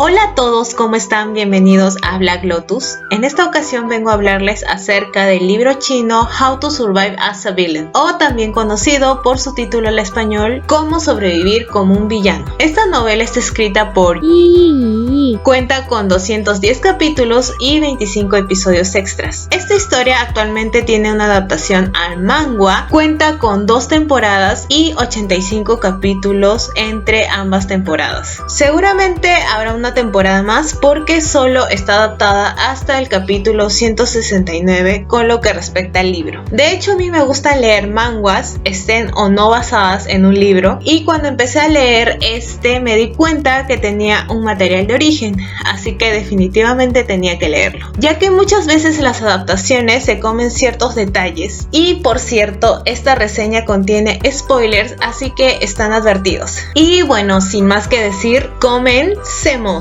Hola a todos, ¿cómo están? Bienvenidos a Black Lotus. En esta ocasión vengo a hablarles acerca del libro chino How to Survive as a Villain, o también conocido por su título en español, Cómo sobrevivir como un villano. Esta novela está escrita por cuenta con 210 capítulos y 25 episodios extras. Esta historia actualmente tiene una adaptación al manga, cuenta con 2 temporadas y 85 capítulos entre ambas temporadas. Seguramente habrá una temporada más porque solo está adaptada hasta el capítulo 169 con lo que respecta al libro. De hecho, a mí me gusta leer manguas, estén o no basadas en un libro, y cuando empecé a leer me di cuenta que tenía un material de origen, así que definitivamente tenía que leerlo, ya que muchas veces las adaptaciones se comen ciertos detalles. Y por cierto, esta reseña contiene spoilers, así que están advertidos. Y bueno, sin más que decir, comencemos.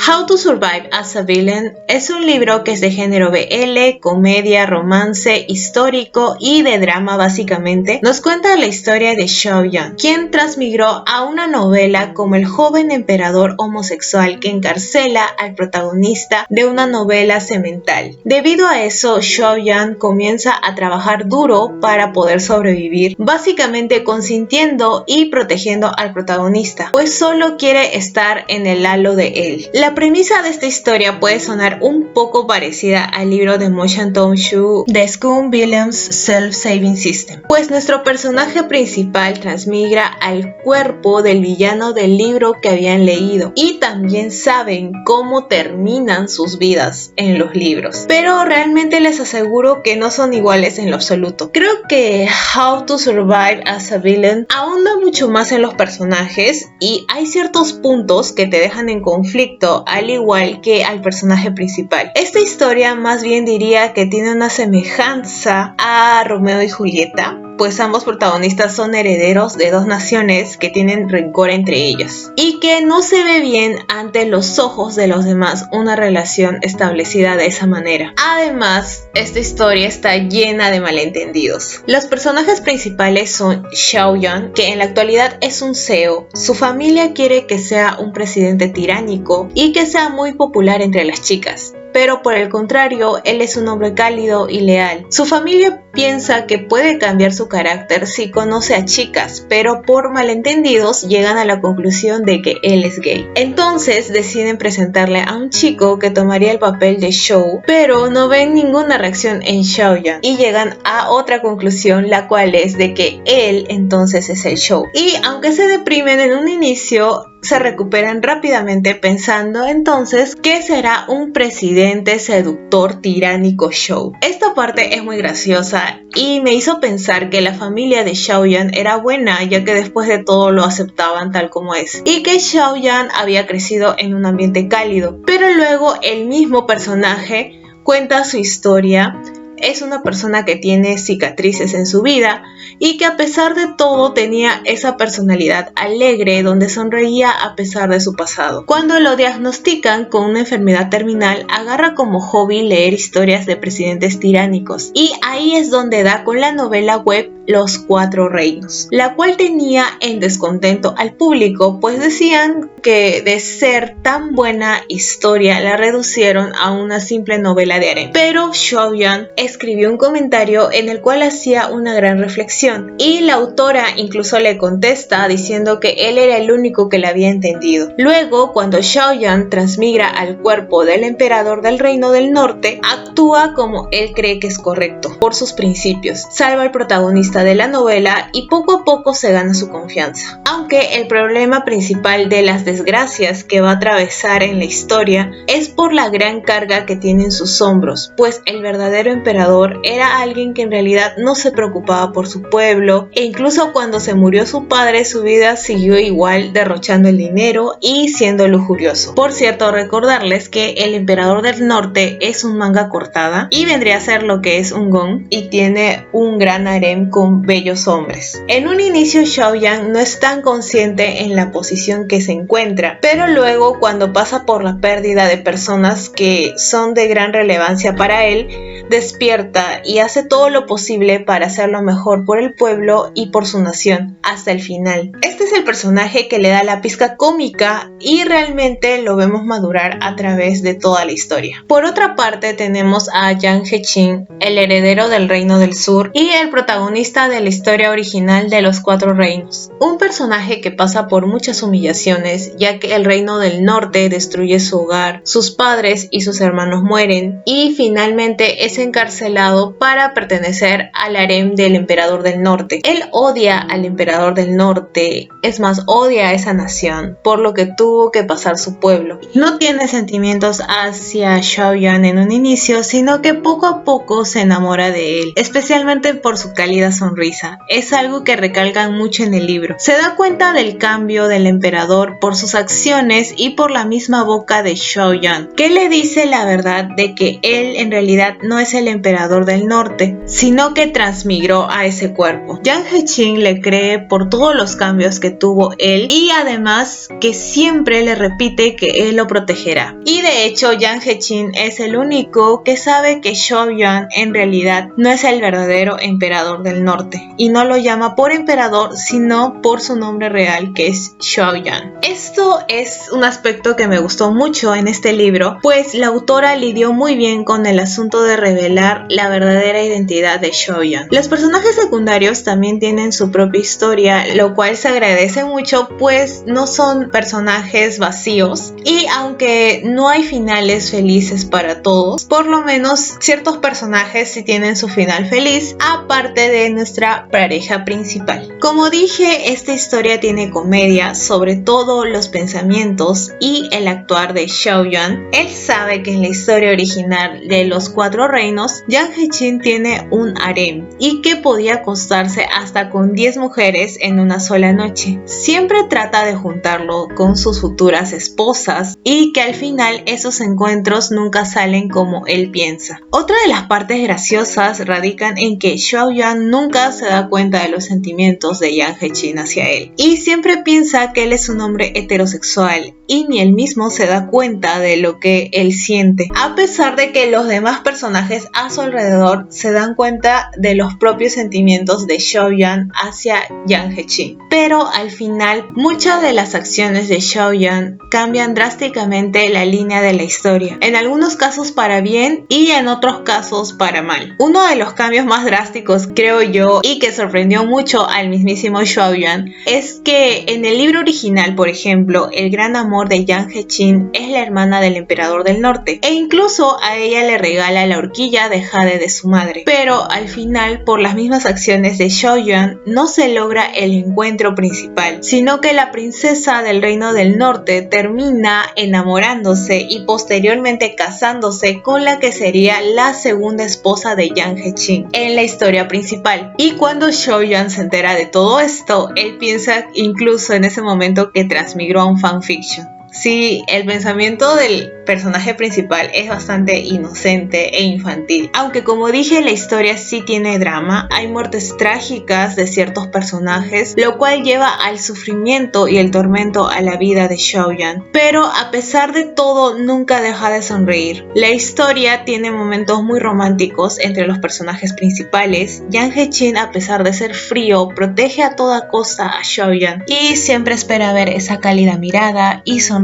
How to Survive as a Villain es un libro que es de género BL, comedia, romance, histórico y de drama básicamente. Nos cuenta la historia de Xiao Yan, quien transmigró a una novela como el joven emperador homosexual que encarcela al protagonista de una novela semental. Debido a eso, Xiao Yan comienza a trabajar duro para poder sobrevivir, básicamente consintiendo y protegiendo al protagonista, pues solo quiere estar en el halo de él. La premisa de esta historia puede sonar un poco parecida al libro de Mo Shan-tong-shu The Scum Villain's Self-Saving System, pues nuestro personaje principal transmigra al cuerpo del villano del libro que habían leído, y también saben cómo terminan sus vidas en los libros, pero realmente les aseguro que no son iguales en lo absoluto. Creo que How to Survive as a Villain ahonda mucho más en los personajes y hay ciertos puntos que te dejan en conflicto, al igual que al personaje principal. Esta historia más bien diría que tiene una semejanza a Romeo y Julieta, pues ambos protagonistas son herederos de dos naciones que tienen rencor entre ellas y que no se ve bien ante los ojos de los demás una relación establecida de esa manera. Además, esta historia está llena de malentendidos. Los personajes principales son Xiao Yan, que en la actualidad es un CEO. Su familia quiere que sea un presidente tiránico y que sea muy popular entre las chicas, pero por el contrario, él es un hombre cálido y leal. Su familia piensa que puede cambiar su carácter si conoce a chicas, pero por malentendidos llegan a la conclusión de que él es gay. Entonces deciden presentarle a un chico que tomaría el papel de Shou, pero no ven ninguna reacción en Xiaoyan y llegan a otra conclusión, la cual es de que él entonces es el Shou. Y aunque se deprimen en un inicio, se recuperan rápidamente pensando entonces que será un presidente seductor tiránico Shou. Esta parte es muy graciosa y me hizo pensar que la familia de Xiao Yan era buena, ya que después de todo lo aceptaban tal como es, y que Xiao Yan había crecido en un ambiente cálido. Pero luego el mismo personaje cuenta su historia. Es una persona que tiene cicatrices en su vida y que a pesar de todo tenía esa personalidad alegre donde sonreía a pesar de su pasado. Cuando lo diagnostican con una enfermedad terminal, agarra como hobby leer historias de presidentes tiránicos, y ahí es donde da con la novela web Los Cuatro Reinos, la cual tenía en descontento al público, pues decían que de ser tan buena historia la reducieron a una simple novela de harem. Pero Xiao Yan escribió un comentario en el cual hacía una gran reflexión, y la autora incluso le contesta diciendo que él era el único que la había entendido. Luego, cuando Xiao Yan transmigra al cuerpo del emperador del Reino del Norte, actúa como él cree que es correcto por sus principios, salva al protagonista de la novela y poco a poco se gana su confianza. Aunque el problema principal de las desgracias que va a atravesar en la historia es por la gran carga que tiene en sus hombros, pues el verdadero emperador era alguien que en realidad no se preocupaba por su pueblo, e incluso cuando se murió su padre, su vida siguió igual, derrochando el dinero y siendo lujurioso. Por cierto, recordarles que El Emperador del Norte es un manga cortada y vendría a ser lo que es un gon, y tiene un gran harem con con bellos hombres. En un inicio Xiaoyan no es tan consciente en la posición que se encuentra, pero luego cuando pasa por la pérdida de personas que son de gran relevancia para él, despierta y hace todo lo posible para hacer lo mejor por el pueblo y por su nación, hasta el final. Este es el personaje que le da la pizca cómica y realmente lo vemos madurar a través de toda la historia. Por otra parte tenemos a Yang He-chin, el heredero del Reino del Sur y el protagonista de la historia original de los Cuatro Reinos. Un personaje que pasa por muchas humillaciones, ya que el Reino del Norte destruye su hogar, sus padres y sus hermanos mueren y finalmente es encarcelado para pertenecer al harem del Emperador del Norte. Él odia al Emperador del Norte, es más, odia a esa nación por lo que tuvo que pasar su pueblo. No tiene sentimientos hacia Xiaoyan en un inicio, sino que poco a poco se enamora de él, especialmente por su cálida sonrisa. Es algo que recalcan mucho en el libro. Se da cuenta del cambio del emperador por sus acciones y por la misma boca de Xiaoyan, que le dice la verdad de que él en realidad no es el emperador del norte, sino que transmigró a ese cuerpo. Yang He-chin le cree por todos los cambios que tuvo él y además que siempre le repite que él lo protegerá. Y de hecho Yang He-chin es el único que sabe que Xiaoyan en realidad no es el verdadero emperador del norte y no lo llama por emperador sino por su nombre real, que es Xiaoyan. Esto es un aspecto que me gustó mucho en este libro, pues la autora lidió muy bien con el asunto de revelar la verdadera identidad de Xiaoyan. Los personajes secundarios también tienen su propia historia, lo cual se agradece mucho, pues no son personajes vacíos y aunque no hay finales felices para todos, por lo menos ciertos personajes sí tienen su final feliz, aparte de nuestra pareja principal. Como dije, esta historia tiene comedia, sobre todo los pensamientos y el actuar de Xiaoyan. Él sabe que en la historia original de los Cuatro Reinos, Yang He-chin tiene un harem y que podía acostarse hasta con 10 mujeres en una sola noche. Siempre trata de juntarlo con sus futuras esposas y que al final esos encuentros nunca salen como él piensa. Otra de las partes graciosas radican en que Xiaoyan nunca se da cuenta de los sentimientos de Yang He-chin hacia él y siempre piensa que él es un hombre heterosexual y ni él mismo se da cuenta de lo que él siente, a pesar de que los demás personajes a su alrededor se dan cuenta de los propios sentimientos de Xiaoyan hacia Yang He-chin. Pero al final, muchas de las acciones de Xiaoyan cambian drásticamente la línea de la historia, en algunos casos para bien y en otros casos para mal. Uno de los cambios más drásticos, creo yo, y que sorprendió mucho al mismísimo Xiaoyan, es que en el libro original, por ejemplo, el gran amor de Yang He-chin es la hermana del emperador del norte, e incluso a ella le regala la horquilla de jade de su madre. Pero al final, por las mismas acciones de Xiaoyan, no se logra el encuentro principal, sino que la princesa del reino del norte termina enamorándose y posteriormente casándose con la que sería la segunda esposa de Yang He-chin en la historia principal. Y cuando Xiaoyan se entera de todo esto, él piensa incluso en ese momento que transmigró a un fanfiction. Sí, el pensamiento del personaje principal es bastante inocente e infantil. Aunque como dije, la historia sí tiene drama, hay muertes trágicas de ciertos personajes, lo cual lleva al sufrimiento y el tormento a la vida de Xiaoyan. Pero a pesar de todo, nunca deja de sonreír. La historia tiene momentos muy románticos entre los personajes principales. Yang He-chin, a pesar de ser frío, protege a toda costa a Xiaoyan y siempre espera ver esa cálida mirada y sonrisa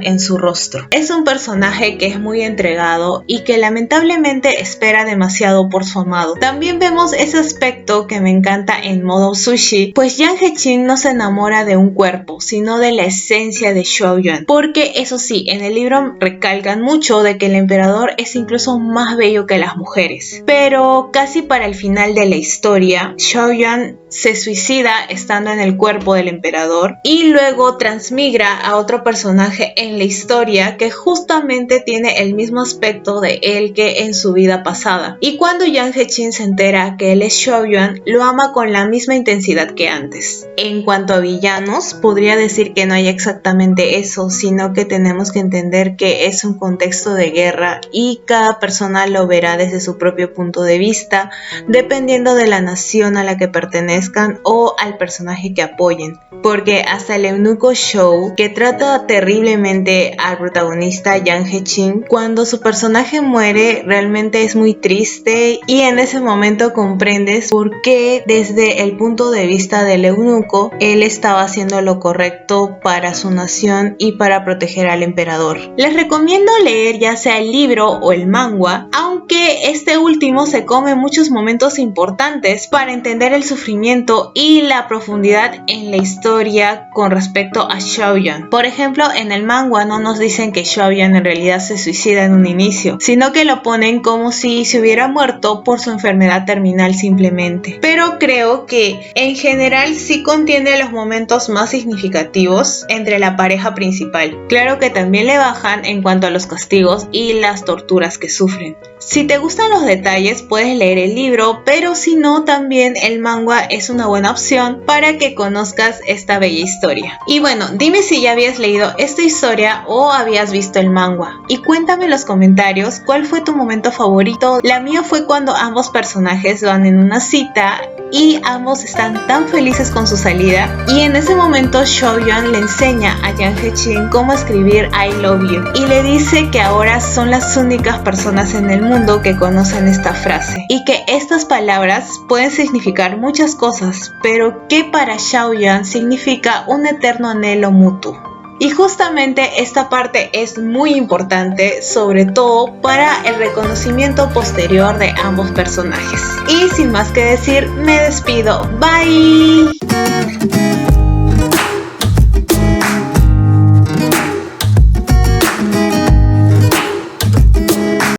en su rostro. Es un personaje que es muy entregado y que lamentablemente espera demasiado por su amado. También vemos ese aspecto que me encanta en Modo Sushi, pues Yang He-chin no se enamora de un cuerpo, sino de la esencia de Xiaoyan, porque eso sí, en el libro recalcan mucho de que el emperador es incluso más bello que las mujeres. Pero casi para el final de la historia, Xiaoyan se suicida estando en el cuerpo del emperador y luego transmigra a otro personaje en la historia que justamente tiene el mismo aspecto de él que en su vida pasada. Y cuando Yang He-chin se entera que él es Xiaoyuan, lo ama con la misma intensidad que antes. En cuanto a villanos, podría decir que no hay exactamente eso, sino que tenemos que entender que es un contexto de guerra y cada persona lo verá desde su propio punto de vista, dependiendo de la nación a la que pertenezcan o al personaje que apoyen. Porque hasta el eunuco Shou, que trata terriblemente al protagonista Yang He-chin, cuando su personaje muere realmente es muy triste y en ese momento comprendes por qué desde el punto de vista del eunuco él estaba haciendo lo correcto para su nación y para proteger al emperador. Les recomiendo leer ya sea el libro o el manga, aunque este último se come muchos momentos importantes para entender el sufrimiento y la profundidad en la historia con respecto a Xiaoyuan. Por ejemplo, en el manga no nos dicen que Xiaoyuan en realidad se suicida en un inicio, sino que lo ponen como si se hubiera muerto por su enfermedad terminal simplemente. Pero creo que en general sí contiene los momentos más significativos entre la pareja principal. Claro que también le bajan en cuanto a los castigos y las torturas que sufren. Si te gustan los detalles puedes leer el libro, pero si no, también el manga es una buena opción para que conozcas esta bella historia. Y bueno, dime si ya habías leído esta historia o habías visto el manga. Y cuéntame en los comentarios cuál fue tu momento favorito. La mía fue cuando ambos personajes van en una cita y ambos están tan felices con su salida, y en ese momento Xiaoyuan le enseña a Yang He-chin cómo escribir I love you y le dice que ahora son las únicas personas en el mundo que conocen esta frase y que estas palabras pueden significar muchas cosas, pero que para Xiaoyuan significa un eterno anhelo mutuo. Y justamente esta parte es muy importante, sobre todo para el reconocimiento posterior de ambos personajes. Y sin más que decir, me despido. Bye.